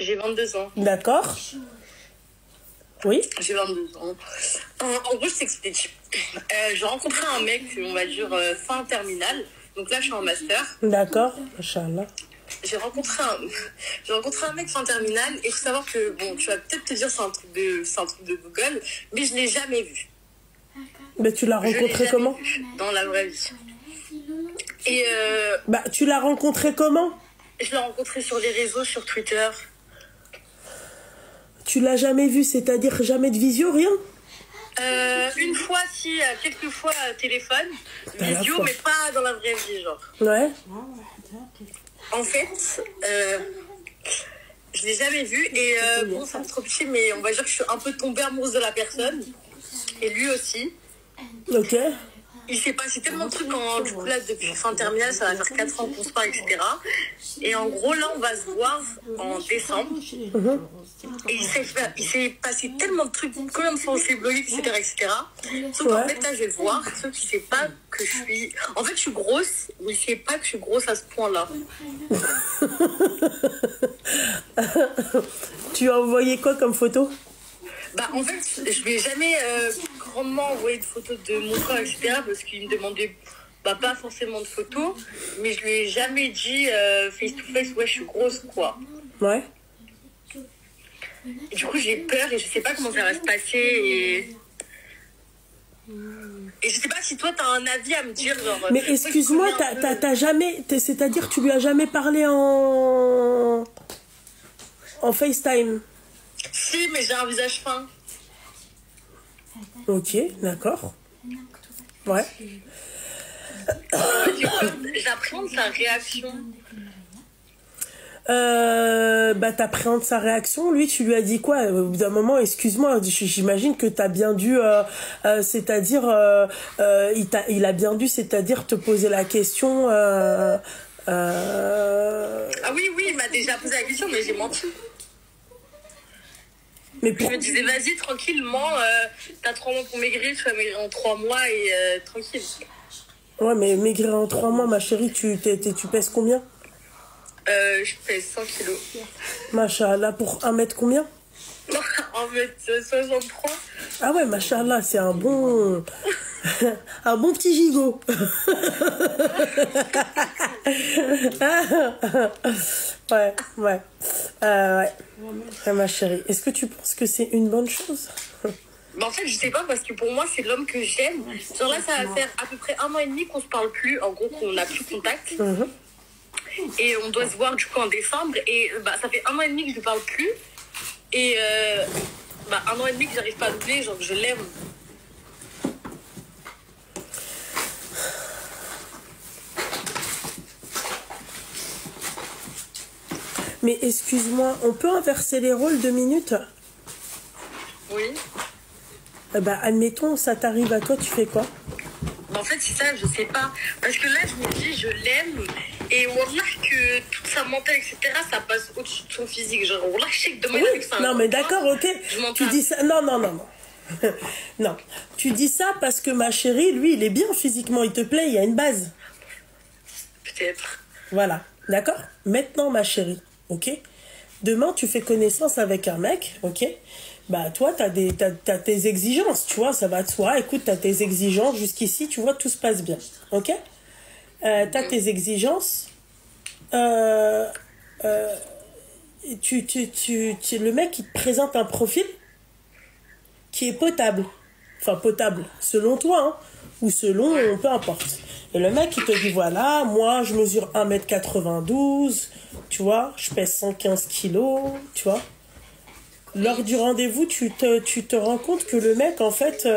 J'ai 22 ans. D'accord. Oui. J'ai 22 ans. En gros, je t'explique. J'ai rencontré un mec, on va dire, fin terminale. Donc là, je suis en master. D'accord. Inch'Allah. J'ai rencontré un mec fin terminale. Et il faut savoir que, bon, tu vas peut-être te dire c'est un truc de Google, mais je ne l'ai jamais vu. Mais tu l'as rencontré comment? Dans la vraie vie. Et bah, tu l'as rencontré comment? Je l'ai rencontré sur les réseaux, sur Twitter. Tu l'as jamais vu, c'est-à-dire jamais de visio, rien? Une fois, si, quelques fois téléphone, visio, mais pas dans la vraie vie, genre. Ouais. En fait, je l'ai jamais vu et bon, ça me trop petit, mais on va dire que je suis un peu tombée amoureuse de la personne et lui aussi. Ok. Il s'est passé tellement de trucs du coup là depuis fin terminale, ça va faire 4 ans qu'on se parle, etc. Et en gros là on va se voir en décembre. Et il s'est passé tellement de trucs, combien de fois on s'est bloqué, etc. Sauf qu'en fait là je vais le voir, sauf qu'il sait pas que je suis... En fait je suis grosse, mais il sait pas que je suis grosse à ce point-là. Tu as envoyé quoi comme photo? Bah en fait je lui ai jamais grandement envoyé de photos de mon corps, etc. Parce qu'il me demandait bah, pas forcément de photos, mais je lui ai jamais dit face to face, ouais je suis grosse quoi. Ouais. Et du coup j'ai peur et je sais pas comment ça va se passer et je sais pas si toi t'as un avis à me dire genre... Mais excuse-moi, t'as jamais... C'est-à-dire tu lui as jamais parlé en FaceTime? Si, mais j'ai un visage fin. Ok, d'accord. Ouais. J'appréhende sa réaction. Bah t'appréhendes sa réaction. Lui, tu lui as dit quoi? Au bout d'un moment, excuse-moi, j'imagine que t'as bien dû, c'est-à-dire, il a bien dû, c'est-à-dire te poser la question. Ah oui, il m'a déjà posé la question, mais j'ai menti. Mais je me disais, vas-y, tranquillement, t'as 3 mois pour maigrir, tu vas maigrir en 3 mois et tranquille. Ouais, mais maigrir en 3 mois, ma chérie, tu pèses combien? Je pèse 100 kilos. Machallah, pour 1 mètre combien? 1m63. Ah ouais, machallah, c'est un bon... un bon petit gigot. Ouais. Ouais, ma chérie. Est-ce que tu penses que c'est une bonne chose? Bah en fait, je sais pas, parce que pour moi, c'est l'homme que j'aime. Genre là, ça va faire à peu près 1 an et demi qu'on se parle plus. En gros, qu'on n'a plus contact. Et on doit se voir du coup en décembre. Et bah, ça fait 1 an et demi que je ne parle plus. Et bah, 1 an et demi que j'arrive pas à l'oublier, genre que je l'aime. Mais excuse-moi, on peut inverser les rôles 2 minutes? Oui. Bah admettons, ça t'arrive à toi, tu fais quoi? Bah, en fait, c'est ça, je sais pas. Parce que là, je me dis, je l'aime. Et wallah que toute sa mentale, etc., ça passe au-dessus de son physique. Genre, wallah, je sais que demain, oui. Non, mais d'accord, ok. Tu dis ça. Non. Non. Tu dis ça parce que ma chérie, lui, il est bien physiquement, il te plaît, il y a une base. Peut-être. Voilà. D'accord? Maintenant, ma chérie, ok? Demain, tu fais connaissance avec un mec, ok? Bah, toi, t'as tes exigences, tu vois, ça va de soi. Écoute, t'as tes exigences jusqu'ici, tu vois, tout se passe bien, ok? T'as tes exigences. Le mec, il te présente un profil qui est potable. Enfin, potable, selon toi, hein, ou selon, peu importe. Et le mec, il te dit, voilà, moi, je mesure 1m92, tu vois, je pèse 115 kilos, tu vois. Lors du rendez-vous, tu te rends compte que le mec, en fait,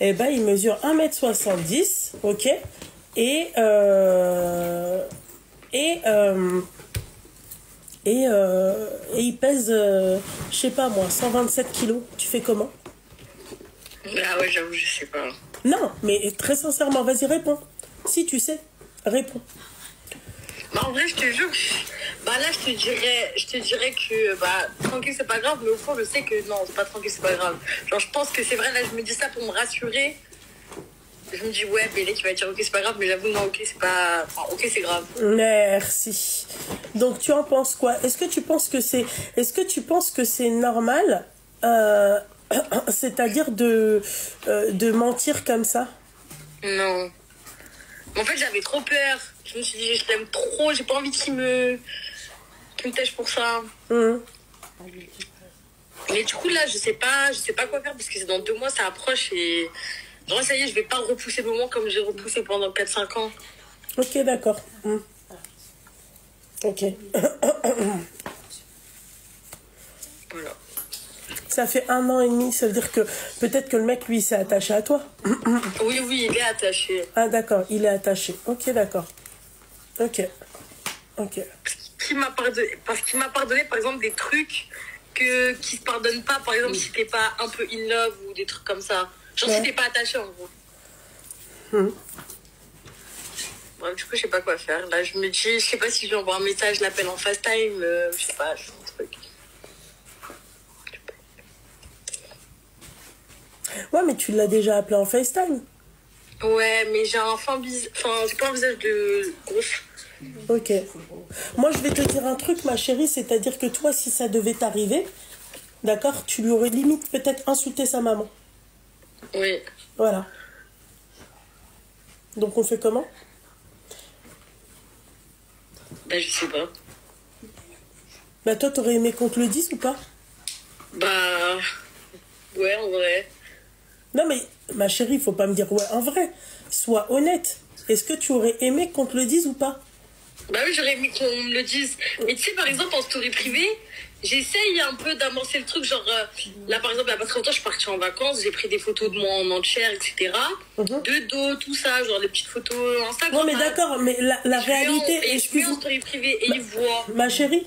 il mesure 1m70, ok, et il pèse, je sais pas moi, 127 kilos. Tu fais comment? Ah ouais, j'avoue, je sais pas. Non, mais très sincèrement, vas-y, réponds. Si tu sais, réponds. Bah en vrai, je te jure, bah là, je te dirais que, bah, tranquille, c'est pas grave, mais au fond, je sais que non, c'est pas tranquille, c'est pas grave. Genre, je pense que c'est vrai, là, je me dis ça pour me rassurer. Je me dis, ouais, Bélé, tu vas dire, ok, c'est pas grave, mais j'avoue, non, ok, c'est pas... Enfin, ok, c'est grave. Merci. Donc tu en penses quoi? Est-ce que tu penses que c'est normal, c'est-à-dire de mentir comme ça? Non. En fait, j'avais trop peur. Je me suis dit, je l'aime trop, j'ai pas envie qu'il me tâche pour ça. Mais du coup, là, je sais pas quoi faire parce que c'est dans 2 mois, ça approche et genre, ça y est, je vais pas repousser le moment comme j'ai repoussé pendant 4-5 ans. Ok, d'accord. Ok. Voilà. Ça fait 1 an et demi, ça veut dire que peut-être que le mec, lui, s'est attaché à toi. Oui, il est attaché. Ah, d'accord, il est attaché. Ok, d'accord. Ok. Parce qu'il m'a pardonné, par exemple, des trucs qui se pardonnent pas, par exemple, si t'es pas un peu in love ou des trucs comme ça. Genre, si t'es pas attaché, en gros. Bref, du coup, je sais pas quoi faire. Là, je me dis, je sais pas si je lui envoie un message, je l'appelle en FaceTime, je sais pas, je fais un truc. Ouais, mais tu l'as déjà appelé en FaceTime. Ouais, mais j'ai j'ai pas un visage de ouf. Ok. Moi, je vais te dire un truc, ma chérie, c'est-à-dire que toi, si ça devait t'arriver, d'accord, tu lui aurais limite peut-être insulté sa maman. Oui. Voilà. Donc, on fait comment? Bah, je sais pas. Bah, toi, t'aurais aimé qu'on te le dise ou pas? Bah, ouais, en vrai. Non, mais ma chérie, il faut pas me dire ouais en vrai. Sois honnête. Est-ce que tu aurais aimé qu'on te le dise ou pas? Bah oui, j'aurais aimé qu'on me le dise. Mais tu sais, par exemple, en story privée, j'essaye un peu d'amorcer le truc. Genre, là, par exemple, il y a pas très longtemps, je suis partie en vacances, j'ai pris des photos de moi en entière, etc. De dos, tout ça, genre des petites photos Instagram. Non, mais d'accord, mais la réalité... Et je mets en story privée et ils voient. Ma chérie,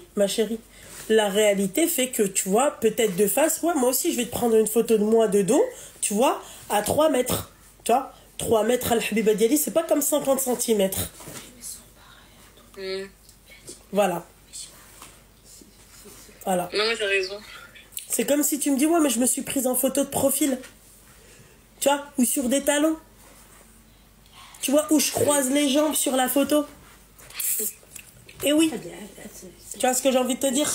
la réalité fait que, tu vois, peut-être de face, ouais, moi aussi, je vais te prendre une photo de moi de dos, tu vois, à 3 mètres. Tu vois, 3 mètres à l'Habiba Diali, c'est pas comme 50 centimètres. Voilà. Non, mais t'as raison. C'est comme si tu me dis, ouais, mais je me suis prise en photo de profil. Tu vois, ou sur des talons. Tu vois, où je croise les jambes sur la photo. Et oui. Tu vois ce que j'ai envie de te dire?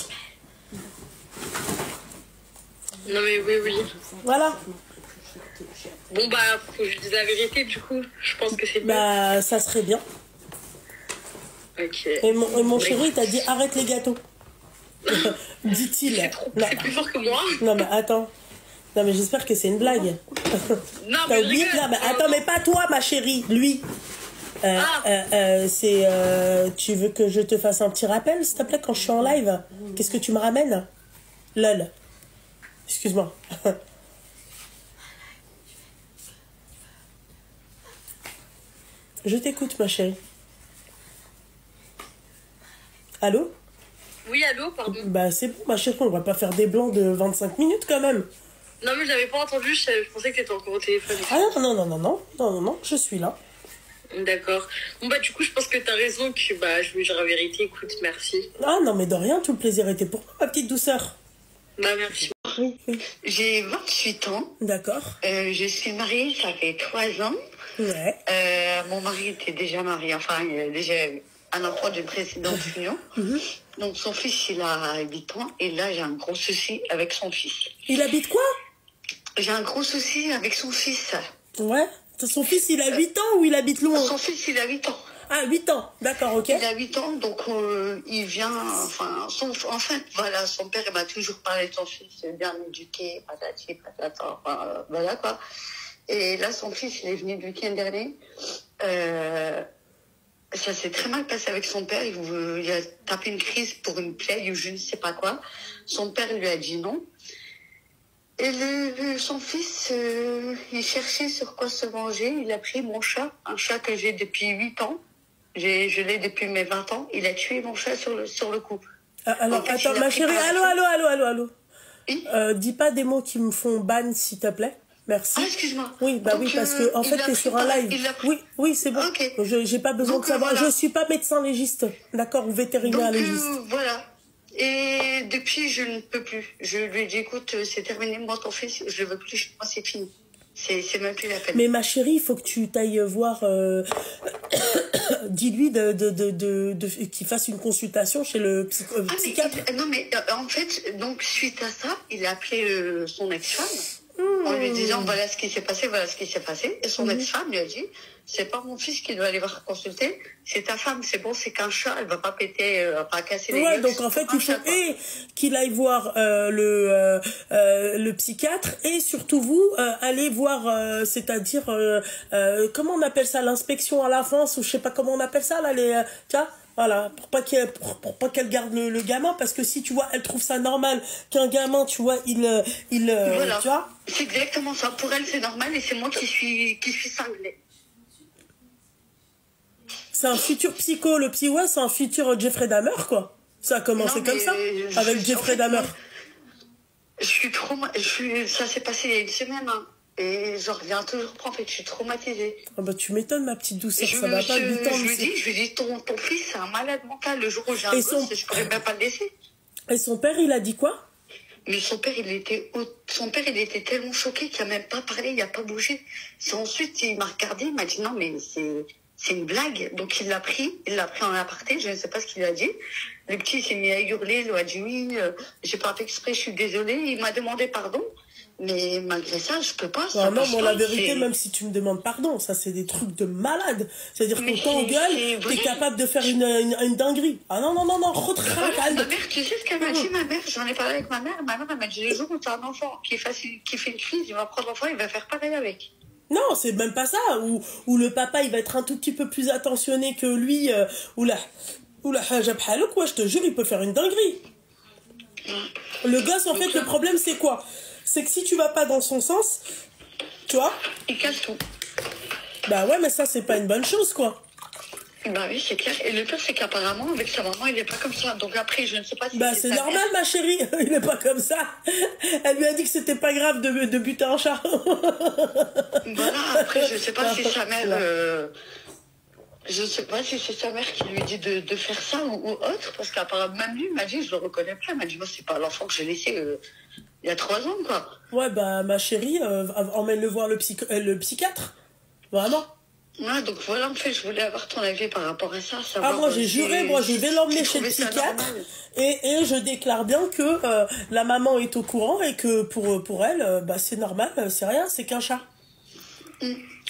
Non, mais oui. Voilà. Bon, bah, faut que je dise la vérité, du coup. Je pense que c'est bien. Bah, ça serait bien. Ok. Et mon chéri t'a dit, arrête les gâteaux. Dit-il. C'est plus fort que moi. Non, mais attends. Non, mais j'espère que c'est une blague. Non, T'as mais oublié? Non, mais attends, mais pas toi, ma chérie. Lui. Tu veux que je te fasse un petit rappel, s'il te plaît, quand je suis en live? Qu'est-ce que tu me ramènes? Lol. Excuse-moi. Je t'écoute, ma chérie. Allô? Oui, allô, pardon. Bah, c'est bon, ma chérie, on va pas faire des blancs de 25 minutes, quand même. Non, mais je l'avais pas entendu, je pensais que t'étais encore au téléphone. Ah non, je suis là. D'accord. Bon, bah, du coup, je pense que t'as raison, que bah, je vais dire la vérité, écoute, merci. Ah non, mais de rien, tout le plaisir était pour moi, ma petite douceur. Bah, merci. Oui. J'ai 28 ans. D'accord. Je suis mariée, ça fait 3 ans. Ouais. Mon mari était déjà marié, enfin, il a déjà eu un enfant d'une précédente union. Donc, son fils, il a 8 ans. Et là, j'ai un gros souci avec son fils. Il habite quoi? J'ai un gros souci avec son fils. Ouais. Son fils, il a 8 ans ou il habite loin? Son fils, il a 8 ans. Ah, 8 ans. D'accord, ok. Il a 8 ans, donc il vient... en fait, voilà, son père, il m'a toujours parlé de son fils, bien éduqué, patati, patata, voilà, quoi. Et là, son fils, il est venu le week-end dernier. Ça s'est très mal passé avec son père. Il a tapé une crise pour une plaie ou je ne sais pas quoi. Son père lui a dit non. Et son fils, il cherchait sur quoi se venger. Il a pris mon chat, un chat que j'ai depuis 8 ans. Je l'ai depuis mes 20 ans. Il a tué mon chat sur le coup. Alors, en fait, attends, ma chérie, allô. Oui, dis pas des mots qui me font ban, s'il te plaît. Merci. ah, excuse-moi. Oui, bah donc, oui, parce que en fait, t'es sur un live. Oui, c'est bon. Okay. J'ai pas besoin de savoir. Voilà. Je suis pas médecin légiste, d'accord, ou vétérinaire légiste. Voilà. Et depuis, je ne peux plus. Je lui ai dit, écoute, c'est terminé, moi, ton fils, je veux plus, moi, c'est fini. C'est même plus la peine. Mais ma chérie, il faut que tu t'ailles voir dis-lui qu'il fasse une consultation chez le psychiatre. Non, mais en fait, donc, suite à ça, il a appelé son ex-femme en lui disant voilà ce qui s'est passé, voilà ce qui s'est passé. Et son ex-femme lui a dit c'est pas mon fils qui doit aller voir consulter, c'est ta femme, c'est bon, c'est qu'un chat, elle va pas péter, elle va pas casser les gueules. Donc en fait, il faut qu'il aille voir le psychiatre et surtout vous, allez voir, c'est-à-dire, comment on appelle ça, l'inspection à l'enfance, ou je sais pas comment on appelle ça, là, tu vois, voilà, pour pas qu'elle garde le gamin, parce que si tu vois, elle trouve ça normal qu'un gamin, tu vois, voilà. tu vois. C'est exactement ça. Pour elle, c'est normal et c'est moi qui suis cinglée. C'est un futur psycho, le psy, ouais, c'est un futur Jeffrey Dahmer, quoi. Ça a commencé comme ça, avec Jeffrey Dahmer. Ça s'est passé il y a une semaine, hein. Et je reviens toujours pas, en fait, je suis traumatisée. Ah bah tu m'étonnes, ma petite douceur, ça va pas 8 ans. Je lui dis, ton fils, c'est un malade mental. Le jour où j'ai un gosse, je pourrais même pas le laisser. Et son père, il a dit quoi? Mais son père, il était tellement choqué qu'il a même pas parlé, il a pas bougé. Ensuite, il m'a regardé, il m'a dit, non, mais c'est une blague. Donc, il l'a pris en aparté, je ne sais pas ce qu'il a dit. Le petit s'est mis à hurler, il a dit, oui, j'ai pas fait exprès, je suis désolée. Il m'a demandé pardon. Mais malgré ça, je peux pas. Non, moi, la vérité, même si tu me demandes pardon, ça, c'est des trucs de malade. C'est-à-dire que quand on gueule, t'es capable de faire une dinguerie. Ah non, ma mère, tu sais ce qu'elle m'a dit, ma mère? J'en ai parlé avec ma mère. Ma mère, elle m'a dit, les jours où t'as un enfant qui fait une crise, il va prendre l'enfant, il va faire pareil avec. Non, c'est même pas ça. Ou le papa, il va être un tout petit peu plus attentionné que lui. Oula, quoi, je te jure, il peut faire une dinguerie. Le gosse, en fait, le problème, c'est quoi? C'est que si tu vas pas dans son sens, tu vois, il casse tout. Bah ouais, mais ça, c'est pas une bonne chose, quoi. Bah oui, c'est clair. Et le pire, c'est qu'apparemment, avec sa maman, il est pas comme ça. Donc après, je ne sais pas si bah c'est normal, ma chérie. Il est pas comme ça. Elle lui a dit que c'était pas grave de buter un chat. Voilà, après, je sais pas si sa mère... Je sais pas si c'est sa mère qui lui dit de faire ça ou autre. Parce qu'apparemment, même lui m'a dit, je le reconnais pas. Elle m'a dit, moi, c'est pas l'enfant que j'ai laissé... il y a 3 ans, quoi. Ouais, bah, ma chérie, emmène-le voir le psychiatre. Vraiment. Ouais, donc voilà, en fait, je voulais avoir ton avis par rapport à ça. Moi, j'ai juré, moi, je vais l'emmener chez le psychiatre. Et je déclare bien que la maman est au courant et que pour elle, bah, c'est normal, c'est rien, c'est qu'un chat.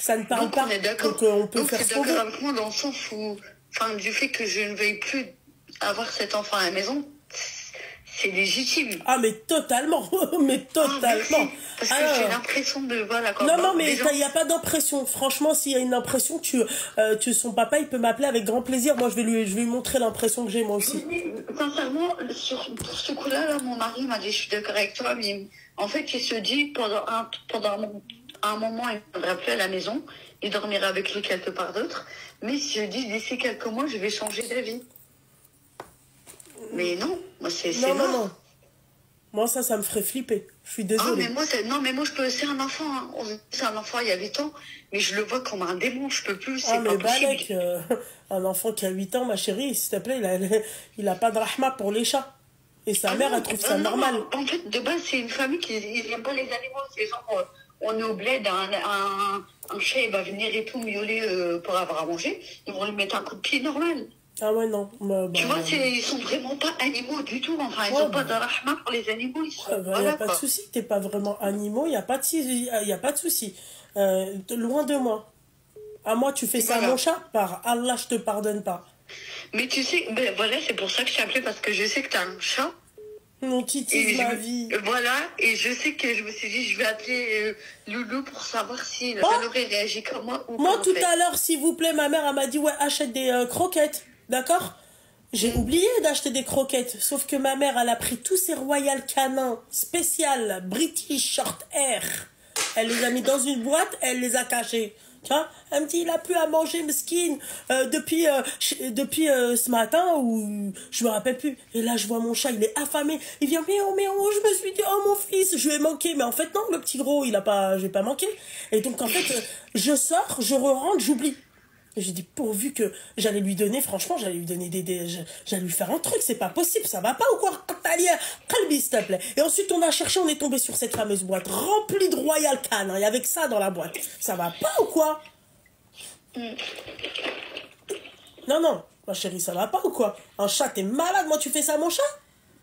Ça ne parle pas. On est d'accord. Donc, on peut faire ce qu'on veut. D'accord avec moi dans le sens où, enfin, du fait que je ne veuille plus avoir cet enfant à la maison, c'est légitime. Ah, mais totalement. Mais totalement. Parce que j'ai l'impression de... Voilà, non, mais il n'y a pas d'impression. Franchement, s'il y a une impression, son papa, il peut m'appeler avec grand plaisir. Moi, je vais lui montrer l'impression que j'ai, moi aussi. Sincèrement, pour ce coup-là, là, mon mari m'a dit, je suis d'accord avec toi, mais en fait, il se dit, pendant un moment, il ne viendra plus à la maison. Il dormira avec lui quelque part d'autre. Mais il se dit, d'ici quelques mois, je vais changer d'avis. Mais non, moi c'est non. Moi ça me ferait flipper. Je suis désolée. Mais moi je peux, c'est un enfant, hein. C'est un enfant il y a 8 ans, mais je le vois comme un démon, je peux plus, c'est pas possible. Un enfant qui a 8 ans, ma chérie, s'il te plaît, il a pas de rahma pour les chats. Et sa mère, elle trouve ça normal. En fait, de base, c'est une famille qui n'aime pas les animaux. C'est genre, on est au bled, un chat il va venir et tout miauler pour avoir à manger, ils vont lui mettre un coup de pied normal. Ah ouais, non. Tu vois, ils sont vraiment pas animaux du tout. Enfin, ils n'ont pas de rahma pour les animaux. Il n'y a pas de souci. T'es pas vraiment animaux. Il n'y a pas de souci. Loin de moi. À moi, tu fais ça à mon chat. Par Allah, je te pardonne pas. Mais tu sais, voilà, c'est pour ça que je t'ai appelé. Parce que je sais que tu as un chat. Mon titi, ma vie. Voilà. Et je sais que je me suis dit, je vais appeler Loulou pour savoir si elle aurait réagi comme moi ou pas. Moi, tout à l'heure, s'il vous plaît, ma mère, elle m'a dit, ouais, achète des croquettes. D'accord? J'ai oublié d'acheter des croquettes. Sauf que ma mère, elle a pris tous ces Royal Canin spécial British Short Hair. Elle les a mis dans une boîte, elle les a cachés. Tiens, elle me dit, il a plus à manger, mesquine, depuis ce matin, ou je me rappelle plus. Et là, je vois mon chat, il est affamé. Il vient, mais je me suis dit, oh mon fils, je vais manquer. Mais en fait, non, le petit gros, je vais pas manquer. Et donc, en fait, je sors, je re-rentre, j'oublie. J'ai dit, pourvu que j'allais lui donner, franchement, j'allais lui donner j'allais lui faire un truc, c'est pas possible, ça va pas ou quoi? Calbi, s'il te plaît. Et ensuite, on a cherché, on est tombé sur cette fameuse boîte remplie de Royal Canin. Il y avait que ça dans la boîte. Ça va pas ou quoi? Non, non, ma chérie, ça va pas ou quoi? Un chat, t'es malade, moi tu fais ça à mon chat?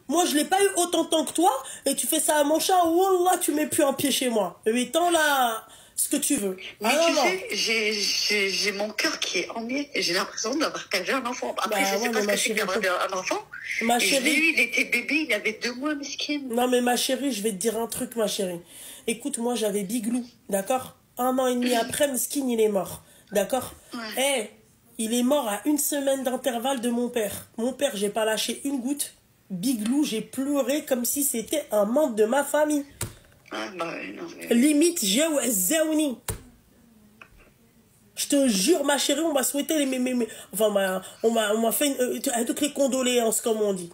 Moi je l'ai pas eu autant de temps que toi, et tu fais ça à mon chat, wallah, tu mets plus un pied chez moi. Mais tant là, ce que tu veux. Mais Ah tu non, non. sais, j'ai mon cœur qui est emmêlé et j'ai l'impression d'avoir perdu un enfant. Après, je sais pas ce que c'est perdre un enfant. Ma Et je l'ai chérie. eu, il était bébé, il avait 2 mois, mesquine. Non mais ma chérie, je vais te dire un truc, ma chérie. Écoute, moi j'avais Biglou, d'accord? 1 an et demi après, Meskin, il est mort. D'accord? Ouais. Il est mort à 1 semaine d'intervalle de mon père. Mon père, j'ai pas lâché une goutte. Biglou, j'ai pleuré comme si c'était un membre de ma famille. Ah, bah, non, mais... Limite, j'ai Zaouni. Je te jure, ma chérie, on m'a souhaité les... Enfin, on m'a fait toutes les condoléances, comme on dit.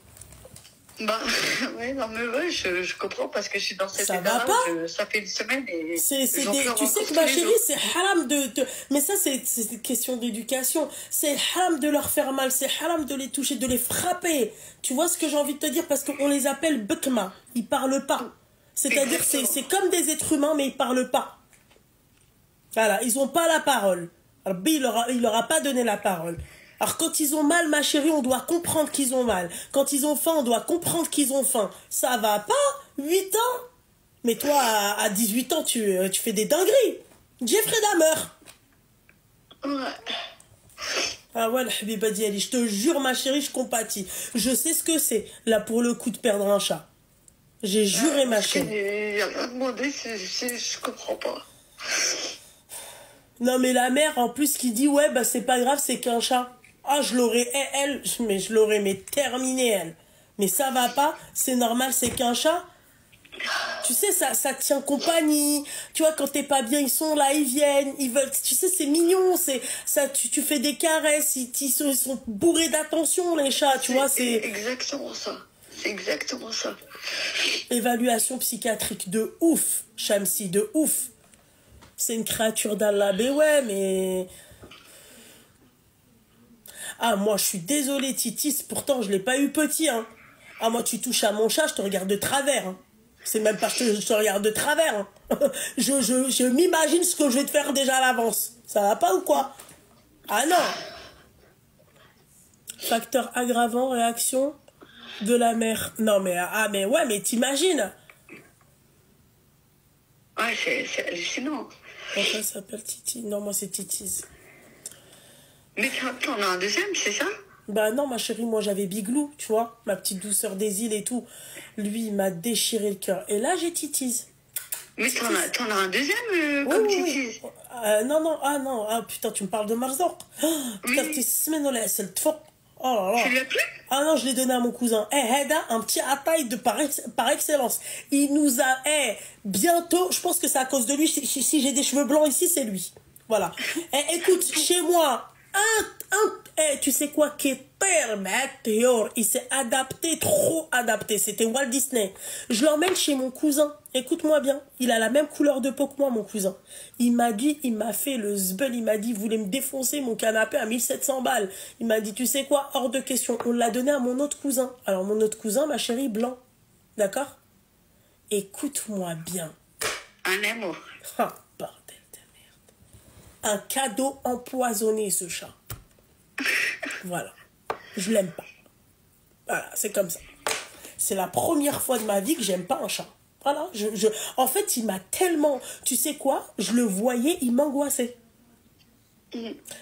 Bah, ouais, non, mais ouais, je comprends parce que je suis dans cet Ça état-là. va pas? Ça fait une semaine et... Tu sais que ma chérie, c'est haram mais ça, c'est une question d'éducation. C'est haram de leur faire mal. C'est haram de les toucher, de les frapper. Tu vois ce que j'ai envie de te dire? Parce qu'on les appelle bekma. Ils parlent pas. C'est-à-dire, c'est comme des êtres humains, mais ils parlent pas. Voilà, ils ont pas la parole. Alors, il leur a pas donné la parole. Alors, quand ils ont mal, ma chérie, on doit comprendre qu'ils ont mal. Quand ils ont faim, on doit comprendre qu'ils ont faim. Ça va pas? 8 ans? Mais toi, à 18 ans, tu fais des dingueries. Jeffrey Dahmer. Ouais. Ah ouais, le Habiba Diali, je te jure, ma chérie, je compatis. Je sais ce que c'est, là, pour le coup de perdre un chat. J'ai juré, ma chérie. Il a rien demandé, je comprends pas. Non, mais la mère, en plus, qui dit, ouais, bah, c'est pas grave, c'est qu'un chat. Ah, je l'aurais, je l'aurais, mais terminé, elle. Mais ça va pas, c'est normal, c'est qu'un chat. Tu sais, ça tient compagnie. Tu vois, quand t'es pas bien, ils sont là, ils viennent, ils veulent. Tu sais, c'est mignon. Tu fais des caresses, ils sont bourrés d'attention, les chats. Tu vois, c'est. Exactement ça. C'est exactement ça. Évaluation psychiatrique de ouf, Shamsi, de ouf. C'est une créature d'Allah. Mais ouais, mais. Ah, moi, je suis désolée, Titis. Pourtant, je l'ai pas eu petit, hein. Ah, moi, tu touches à mon chat, je te regarde de travers, hein. C'est même pas je te regarde de travers. Hein. je m'imagine ce que je vais te faire déjà à l'avance. Ça va pas ou quoi? Ah non. Facteur aggravant, réaction de la mère. Non mais mais ouais, mais t'imagines? Ouais, c'est hallucinant. Pourquoi ça s'appelle Titi? Non, moi c'est Titis. Mais t'en as un deuxième, c'est ça? Bah non, ma chérie, moi j'avais Biglou, tu vois, ma petite douceur des îles et tout. Lui, il m'a déchiré le cœur. Et là, j'ai Titis. Mais t'en as un deuxième comme Titis? Non, putain, tu me parles de Marzor. Putain, t'es semaine c'est le tfok. Oh là là. Tu l'as plus? Ah non, je l'ai donné à mon cousin. Heda, un petit ataï par excellence. Il nous a, bientôt, je pense que c'est à cause de lui, si j'ai des cheveux blancs ici, c'est lui. Voilà. Écoute, chez moi, tu sais quoi, il s'est adapté, trop adapté. C'était Walt Disney. Je l'emmène chez mon cousin. Écoute-moi bien. Il a la même couleur de peau que moi, mon cousin. Il m'a fait le zbeul. Il m'a dit, il voulait me défoncer mon canapé à 1700 balles. Il m'a dit, tu sais quoi, hors de question. On l'a donné à mon autre cousin. Alors, mon autre cousin, ma chérie, blanc. D'accord? Écoute-moi bien. Un amour. Ah, bordel de merde. Un cadeau empoisonné, ce chat. Voilà. Je l'aime pas. Voilà, c'est comme ça. C'est la première fois de ma vie que j'aime pas un chat. Voilà. En fait, il m'a tellement... Tu sais quoi? Je le voyais, il m'angoissait.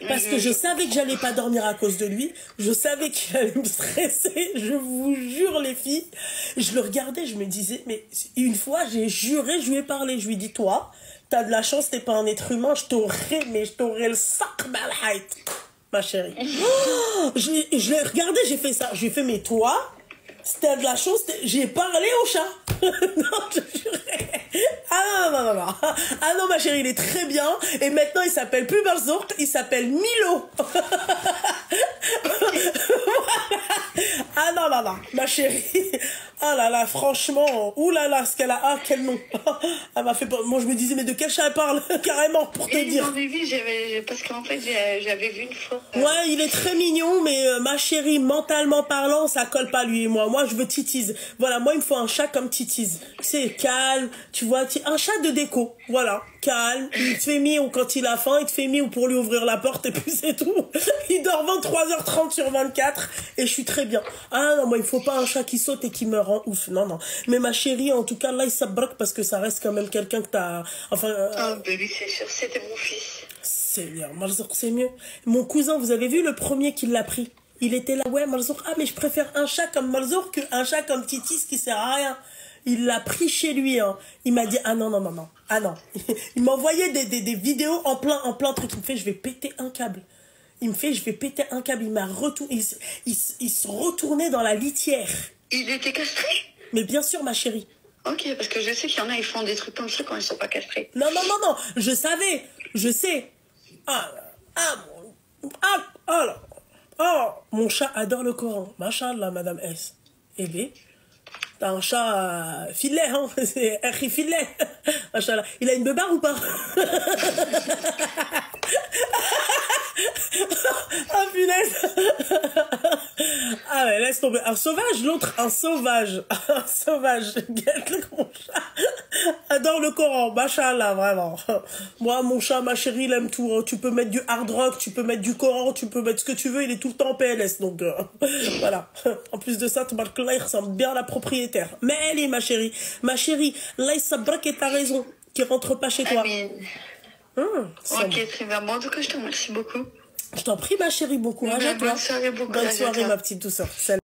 Parce que je savais que j'allais pas dormir à cause de lui. Je savais qu'il allait me stresser. Je vous jure, les filles. Je le regardais, je me disais... Mais une fois, j'ai juré, je lui ai parlé. Je lui ai dit, toi, t'as de la chance, t'es pas un être humain. Je t'aurais le sac malhaït. Ma chérie. Oh, je l'ai regardé, j'ai fait ça. Je lui ai fait, mais toi, c'était de la chose, j'ai parlé au chat. Non, je jurais. Ah non. Ah non, ma chérie, il est très bien. Et maintenant, il s'appelle plus Barzourt, il s'appelle Milo. Ah non, ma chérie. Ah là là, franchement, oulala, ce qu'elle a, ah, quel nom. Elle m'a fait peur. Moi, je me disais, mais de quel chat elle parle, carrément, pour te dire. Non, mais oui, parce qu'en fait, j'avais vu une fois. Ouais, il est très mignon, mais ma chérie, mentalement parlant, ça colle pas lui et moi. Moi, je veux Titiz. Voilà, moi, il me faut un chat comme Titiz. C'est calme, tu vois, un chat de déco. Voilà, calme. Il te fait miaou quand il a faim, il te fait miaou pour lui ouvrir la porte et puis c'est tout. Il dort 23h30 sur 24 et je suis très bien. Ah non, moi, il faut pas un chat qui saute et qui me rend ouf. Non, non. Mais ma chérie, en tout cas, là, il s'abroque parce que ça reste quand même quelqu'un que t'as... Enfin... Ah, ben oui, c'est sûr, c'était mon fils. Seigneur, Malzour, c'est mieux. Mon cousin, vous avez vu le premier qui l'a pris? Il était là, ouais, Malzour, ah, mais je préfère un chat comme Malzour qu'un chat comme Titis qui sert à rien. Il l'a pris chez lui, hein. Il m'a dit, ah non, non, non, non. Ah non. Il m'a envoyé des vidéos en plein truc. Il me fait, je vais péter un câble. Il me fait, je vais péter un câble. Il m'a retourné. Il se retournait dans la litière. Il était castré? Mais bien sûr, ma chérie. Ok, parce que je sais qu'il y en a, ils font des trucs comme ça quand ils sont pas castrés. Non, non, non, non. Je savais. Je sais. Mon chat adore le Coran. Machallah, Madame S. Eh bien, t'as un chat filet, hein. C'est un filet. Machallah. Il a une beubare ou pas? Ah, punaise. Ah ouais, laisse tomber. Un sauvage, l'autre, un sauvage. Un sauvage. Mon chat adore le Coran. Machallah, vraiment. Moi, mon chat, ma chérie, il aime tout. Hein. Tu peux mettre du hard rock, tu peux mettre du Coran, tu peux mettre ce que tu veux. Il est tout le temps en PLS. Donc, voilà. En plus de ça, là, il ressemble bien à la propriétaire. Mais elle est ma chérie. Ma chérie, là, il s'abraque et t'as raison. Qui rentre pas chez toi. Ok, très bien. Bon, en tout cas, je te remercie beaucoup. Je t'en prie, ma chérie, bon courage à toi. Bonne soirée, Bonne soirée, ma petite douceur. Salut.